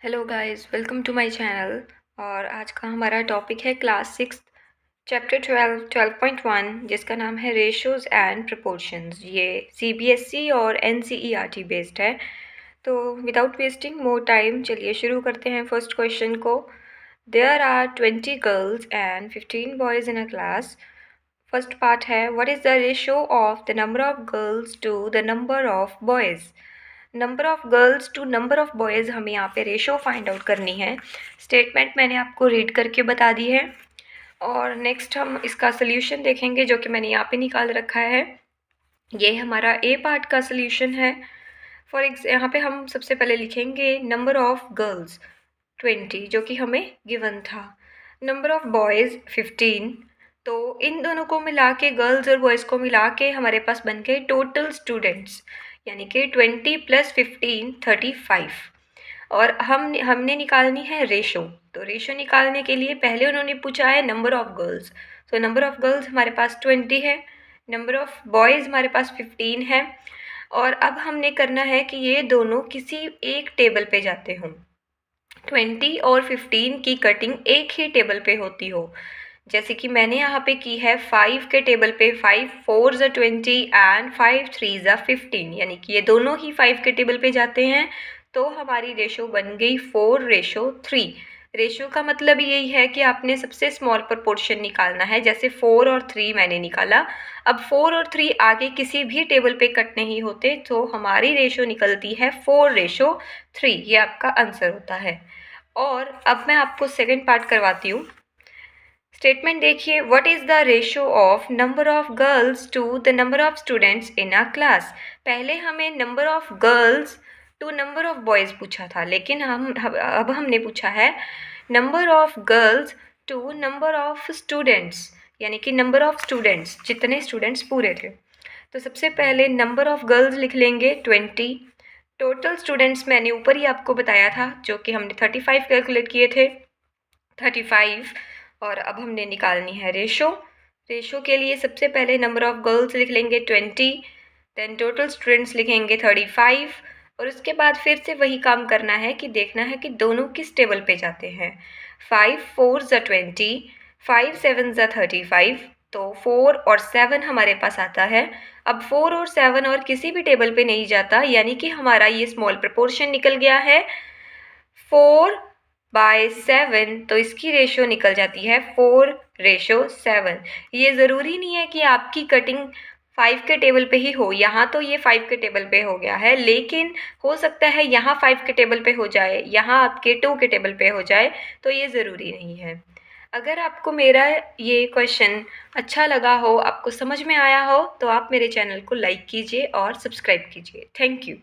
Hello guys, welcome to my channel. और आज का हमारा टॉपिक है क्लास 6 चैप्टर 12.1 जिसका नाम है रेशोज़ एंड प्रपोर्शंस। ये सीबीएसई और एनसीईआरटी बेस्ड है। तो विदाउट वेस्टिंग मोर टाइम चलिए शुरू करते हैं फर्स्ट क्वेश्चन को। There are 20 girls and 15 boys in a class. First part है, what is the ratio of the number of girls to the number of boys. Number of girls to number of boys हमें यहाँ पे ratio find out करनी है। Statement मैंने आपको read करके बता दी है। और नेक्स्ट हम इसका सोल्यूशन देखेंगे जो कि मैंने यहाँ पे निकाल रखा है। ये हमारा ए पार्ट का सोल्यूशन है। यहाँ पे हम सबसे पहले लिखेंगे नंबर ऑफ़ गर्ल्स 20 जो कि हमें गिवन था, नंबर ऑफ़ बॉयज़ 15। तो इन दोनों को मिला के, गर्ल्स और बॉयज़ को मिला के हमारे पास बन गए टोटल स्टूडेंट्स, यानी कि 20 + 15 35। और हमने निकालनी है रेशो। तो रेशो निकालने के लिए पहले उन्होंने पूछा है नंबर ऑफ़ गर्ल्स। तो नंबर ऑफ़ गर्ल्स हमारे पास 20 है, नंबर ऑफ़ बॉयज़ हमारे पास 15 है। और अब हमने करना है कि ये दोनों किसी एक टेबल पे जाते हों, 20 और 15 की कटिंग एक ही टेबल पे होती हो। जैसे कि मैंने यहाँ पे की है 5 के टेबल पे 5 4 ज़ा 20 एंड 5 3 ज़ा 15, यानी कि ये दोनों ही 5 के टेबल पे जाते हैं। तो हमारी रेशो बन गई 4:3। रेशो का मतलब यही है कि आपने सबसे स्मॉल प्रपोर्शन निकालना है। जैसे 4 और 3 मैंने निकाला, अब 4 और 3 आगे किसी भी टेबल पे कट नहीं होते, तो हमारी रेशो निकलती है 4:3। ये आपका आंसर होता है। और अब मैं आपको सेकंड पार्ट करवाती हूँ। स्टेटमेंट देखिए, what is the ratio of number of girls to the number of students in a class. पहले हमें number of girls to number of boys पूछा था, लेकिन अब हमने पूछा है number of girls to number of students, यानी कि नंबर ऑफ स्टूडेंट्स, जितने स्टूडेंट्स पूरे थे। तो सबसे पहले नंबर ऑफ गर्ल्स लिख लेंगे 20। टोटल स्टूडेंट्स मैंने ऊपर ही आपको बताया था, जो कि हमने 35 कैलकुलेट किए थे, 35। और अब हमने निकालनी है रेशो। रेशो के लिए सबसे पहले नंबर ऑफ़ गर्ल्स लिख लेंगे 20, देन टोटल स्टूडेंट्स लिखेंगे 35। और उसके बाद फिर से वही काम करना है कि देखना है कि दोनों किस टेबल पे जाते हैं। 5 4 ज़ा 20, 5 7 ज़ा 35। तो 4 और 7 हमारे पास आता है। अब 4 और 7 और किसी भी टेबल पे नहीं जाता, यानी कि हमारा ये स्मॉल प्रपोर्शन निकल गया है 4/7। तो इसकी रेशो निकल जाती है 4:7। ये ज़रूरी नहीं है कि आपकी कटिंग 5 के टेबल पे ही हो। यहाँ तो ये 5 के टेबल पे हो गया है, लेकिन हो सकता है यहाँ 5 के टेबल पे हो जाए, यहाँ आपके 2 के टेबल पे हो जाए, तो ये ज़रूरी नहीं है। अगर आपको मेरा ये क्वेश्चन अच्छा लगा हो, आपको समझ में आया हो, तो आप मेरे चैनल को लाइक कीजिए और सब्सक्राइब कीजिए। Thank you.